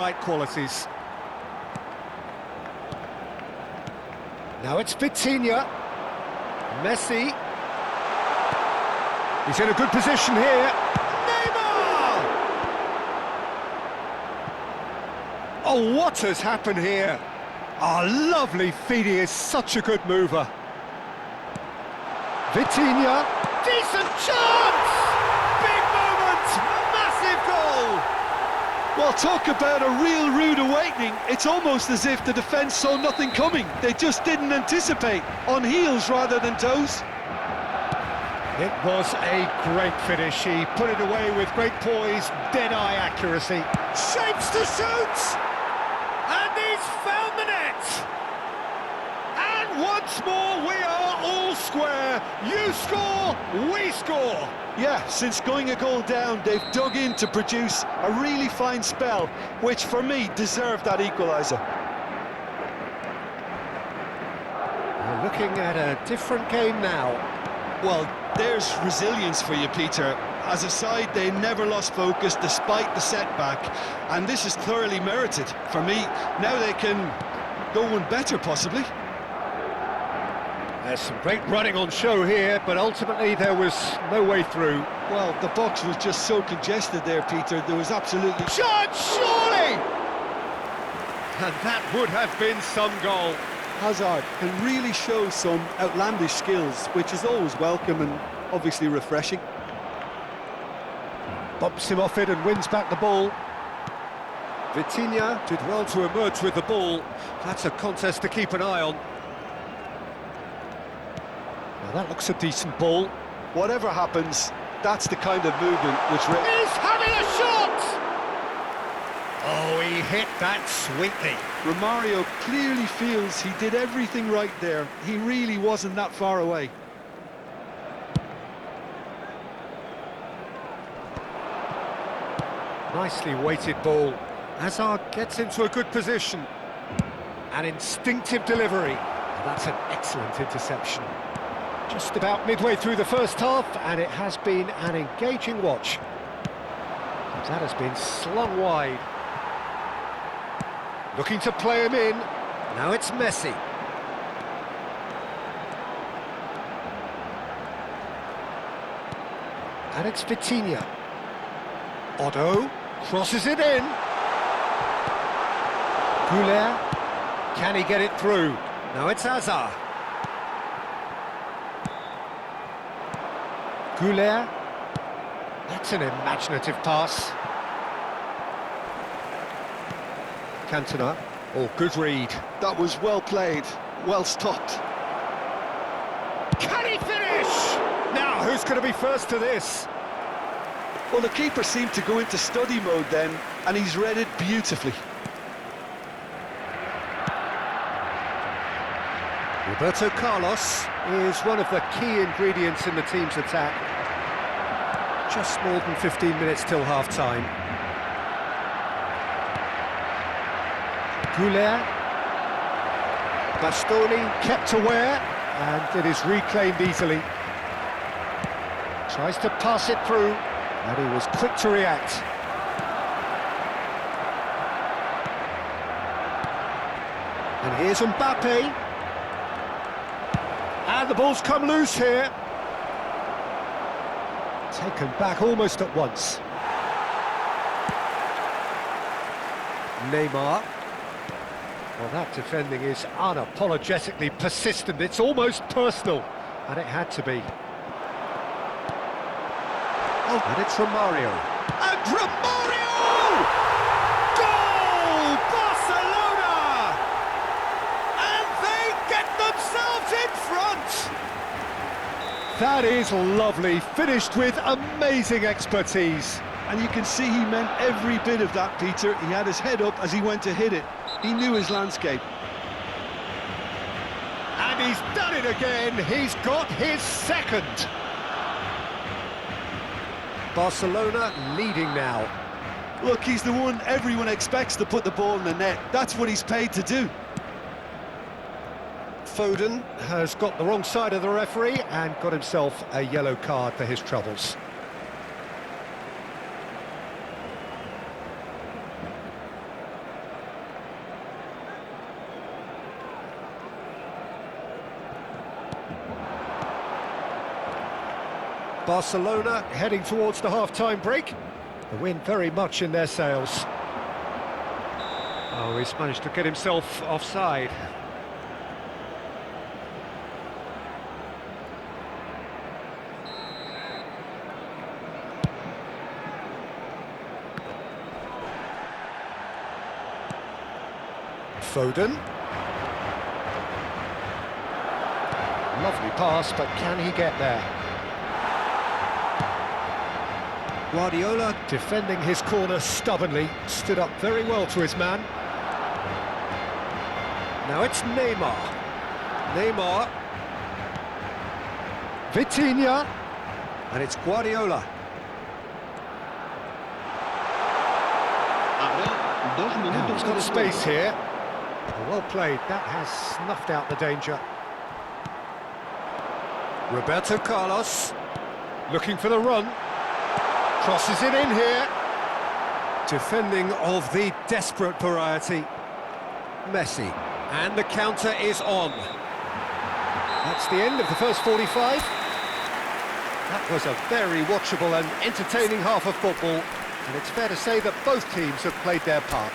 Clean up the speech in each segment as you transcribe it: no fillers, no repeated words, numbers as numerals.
Right qualities. Now it's Vitinha. Messi. He's in a good position here. Neymar! Oh, what has happened here? Oh, lovely feed. He is such a good mover. Vitinha. Decent chance! Big moment! Massive goal! Well, talk about a real rude awakening. It's almost as if the defence saw nothing coming. They just didn't anticipate. On heels rather than toes. It was a great finish. He put it away with great poise, dead-eye accuracy. Shapes to shoot! And he's found the net! And once more we are all square. You score, we score! Yeah, since going a goal down, they've dug in to produce a really fine spell, which for me deserved that equaliser. We're looking at a different game now. Well, there's resilience for you, Peter. As a side, they never lost focus despite the setback, and this is thoroughly merited. For me, now they can go one better, possibly. There's some great running on show here, but ultimately there was no way through. Well, the box was just so congested there, Peter. There was absolutely... Shot, surely! And that would have been some goal. Hazard can really show some outlandish skills, which is always welcome and obviously refreshing. Bumps him off it and wins back the ball. Vitinha did well to emerge with the ball. That's a contest to keep an eye on. Now that looks a decent ball. Whatever happens, that's the kind of movement which... He's having a shot! Oh, he hit that sweetly. Romario clearly feels he did everything right there. He really wasn't that far away. Nicely weighted ball. Hazard gets into a good position. An instinctive delivery. That's an excellent interception. Just about midway through the first half, and it has been an engaging watch. That has been slung wide. Looking to play him in. Now it's Messi. And it's Vitinha. Otto crosses it in. Goulet. Can he get it through? Now it's Hazard. Goulet. That's an imaginative pass. Cantona. Oh, good read. That was well played, well stopped. Can he finish? Now, who's going to be first to this? Well, the keeper seemed to go into study mode then, and he's read it beautifully. Roberto Carlos is one of the key ingredients in the team's attack. Just more than 15 minutes till half-time. Goulet. Bastoni kept aware, and it is reclaimed easily. Tries to pass it through, and he was quick to react. And here's Mbappe. And the ball's come loose here. Taken back almost at once. Neymar. Well, that defending is unapologetically persistent. It's almost personal, and it had to be. Oh, and it's Romario. And Romario! Goal! Barcelona! And they get themselves in front! That is lovely, finished with amazing expertise. And you can see he meant every bit of that, Peter. He had his head up as he went to hit it. He knew his landscape. And he's done it again. He's got his second. Barcelona leading now. Look, he's the one everyone expects to put the ball in the net. That's what he's paid to do. Foden has got the wrong side of the referee and got himself a yellow card for his troubles. Barcelona heading towards the half-time break. The wind very much in their sails. Oh, he's managed to get himself offside. Foden. Lovely pass, but can he get there? Guardiola defending his corner stubbornly, stood up very well to his man. Now it's Neymar. Neymar. Vitinha. And it's Guardiola. Now he's got space here. Well played, that has snuffed out the danger. Roberto Carlos, looking for the run. Crosses it in here. Defending of the desperate variety. Messi, and the counter is on. That's the end of the first 45. That was a very watchable and entertaining half of football, and it's fair to say that both teams have played their part.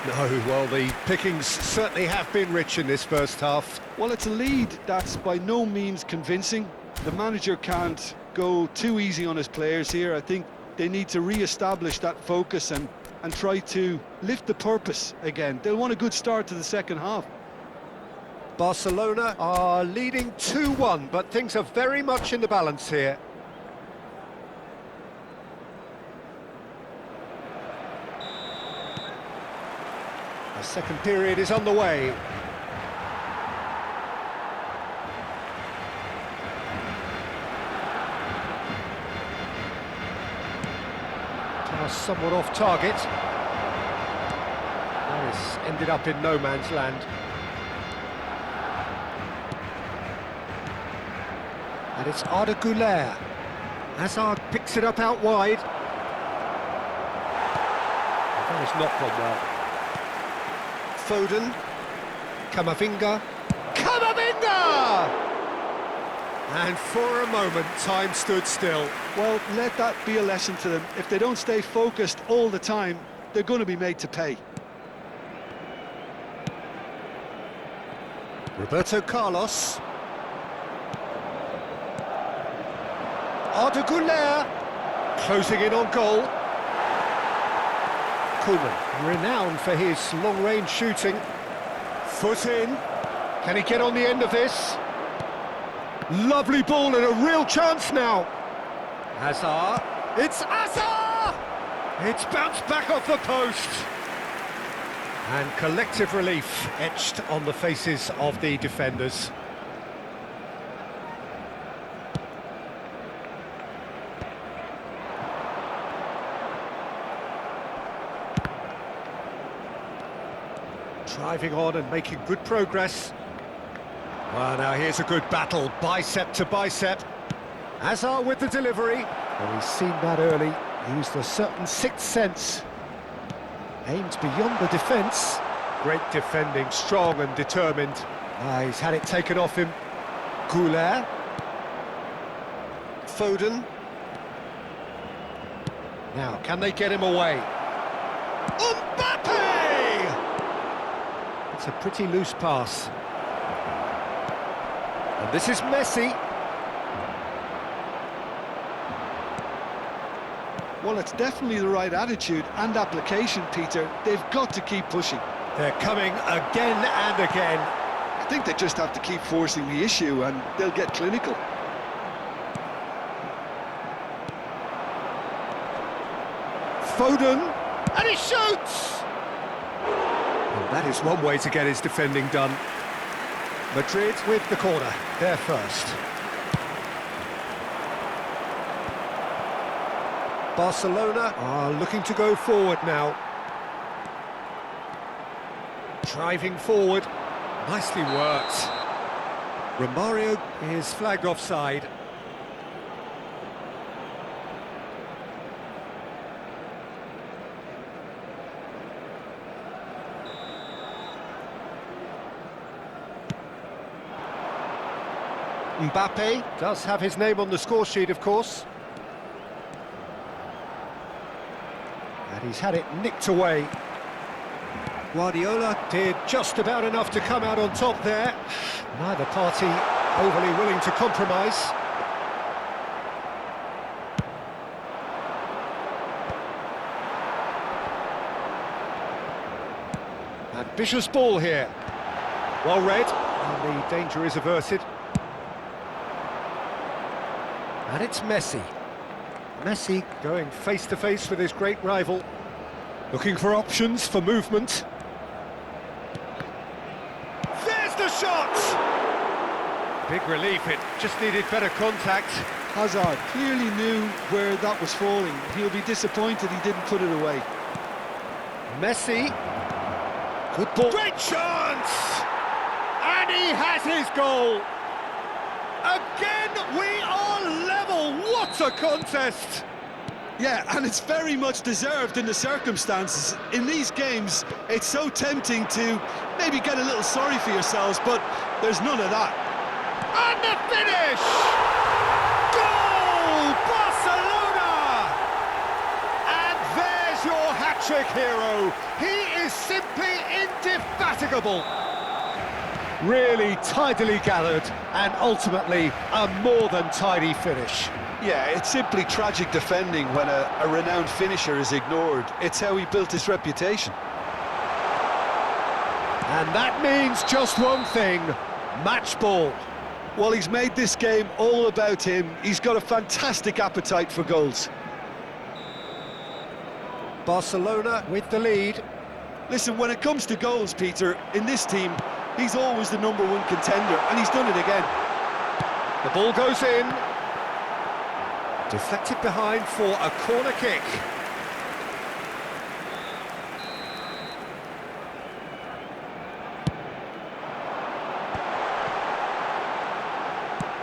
No, well, the pickings certainly have been rich in this first half. Well, it's a lead that's by no means convincing. The manager can't go too easy on his players here. I think they need to re-establish that focus and try to lift the purpose again. They'll want a good start to the second half. Barcelona are leading 2-1, but things are very much in the balance here. The second period is on the way. Pass somewhat off target. That has ended up in no man's land. And it's Arda Güler. Hazard picks it up out wide. That has not gone well. Foden, Camavinga, And for a moment, time stood still. Well, let that be a lesson to them. If they don't stay focused all the time, they're going to be made to pay. Roberto Carlos. Arda Güler, closing in on goal. Koeman, renowned for his long-range shooting. Foot in. Can he get on the end of this? Lovely ball and a real chance now. Hazard. It's Hazard! It's bounced back off the post. And collective relief etched on the faces of the defenders. Driving on and making good progress. Well, now here's a good battle, bicep to bicep. Hazard with the delivery. Well, he's seen that early, used a certain sixth sense. Aimed beyond the defence. Great defending, strong and determined. He's had it taken off him. Güler. Foden. Now, can they get him away? Mbappe! It's a pretty loose pass. And this is Messi. Well, it's definitely the right attitude and application, Peter. They've got to keep pushing. They're coming again and again. I think they just have to keep forcing the issue and they'll get clinical. Foden, and he shoots! Well, that is one way to get his defending done. Madrid with the corner, they're first. Barcelona are looking to go forward now. Driving forward, nicely worked. Romario is flagged offside. Mbappe does have his name on the score sheet, of course. And he's had it nicked away. Guardiola did just about enough to come out on top there. Neither party overly willing to compromise. Ambitious ball here. Well read, and the danger is averted. And it's Messi. Messi going face-to-face with his great rival. Looking for options for movement. There's the shot! Big relief, it just needed better contact. Hazard clearly knew where that was falling. He'll be disappointed he didn't put it away. Messi. Good ball. Great chance! And he has his goal! Again, we are level! What a contest! Yeah, and it's very much deserved in the circumstances. In these games, it's so tempting to maybe get a little sorry for yourselves, but there's none of that. And the finish! Goal! Barcelona! And there's your hat-trick hero. He is simply indefatigable. Really tidily gathered, and ultimately a more than tidy finish. Yeah, it's simply tragic defending when a renowned finisher is ignored. It's how he built his reputation. And that means just one thing, match ball. Well, he's made this game all about him. He's got a fantastic appetite for goals. Barcelona with the lead. Listen, when it comes to goals, Peter, in this team, he's always the #1 contender, and he's done it again. The ball goes in. Deflected behind for a corner kick.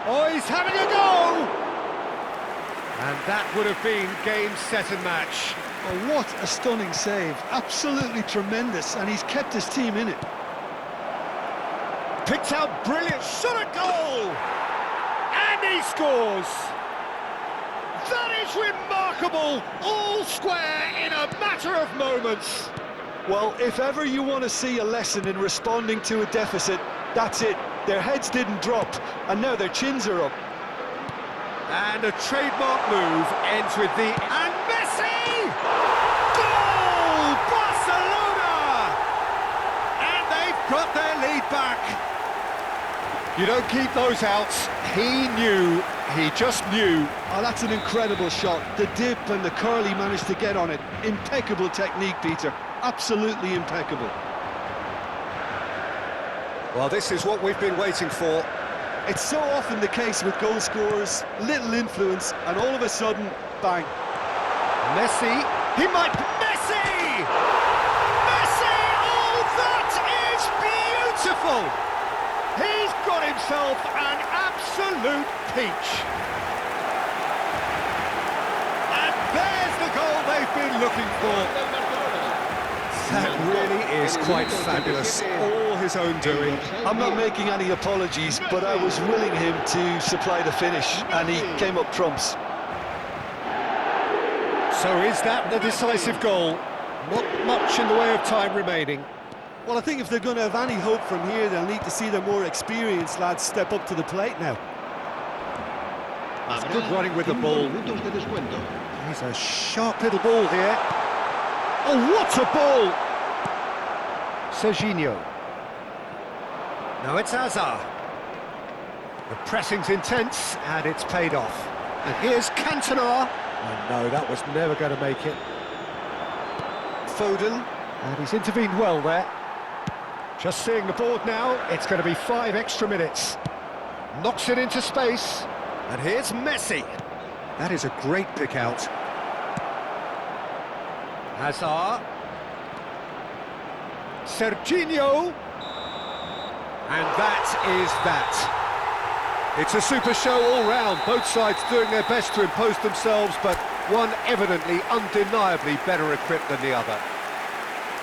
Oh, he's having a go! And that would have been game, set and match. Oh, what a stunning save. Absolutely tremendous, and he's kept his team in it. Picked out brilliant, shot at goal! And he scores! That is remarkable! All square in a matter of moments. Well, if ever you want to see a lesson in responding to a deficit, that's it. Their heads didn't drop, and now their chins are up. And a trademark move ends with the... And Messi! Goal! Barcelona! And they've got their lead back. You don't keep those outs. He just knew. Oh, that's an incredible shot. The dip and the curl he managed to get on it. Impeccable technique, Peter. Absolutely impeccable. Well, this is what we've been waiting for. It's so often the case with goal scorers, little influence, and all of a sudden, bang. Messi, he might... Messi! Messi! Oh, that is beautiful! He's got himself an absolute peach. And there's the goal they've been looking for. That really is quite fabulous, all his own doing. I'm not making any apologies, but I was willing him to supply the finish, and he came up trumps. So is that the decisive goal? Not much in the way of time remaining. Well, I think if they're going to have any hope from here, they'll need to see their more experienced lads step up to the plate now. It's good running with the ball. He's a sharp little ball here. Oh, what a ball! Serginho. Now it's Hazard. The pressing's intense, and it's paid off. And here's Cantona. Oh no, that was never going to make it. Foden. And he's intervened well there. Just seeing the board now, it's going to be 5 extra minutes. Knocks it into space. And here's Messi. That is a great pick out. Hazard. Serginho. And that is that. It's a super show all round. Both sides doing their best to impose themselves, but one evidently, undeniably better equipped than the other.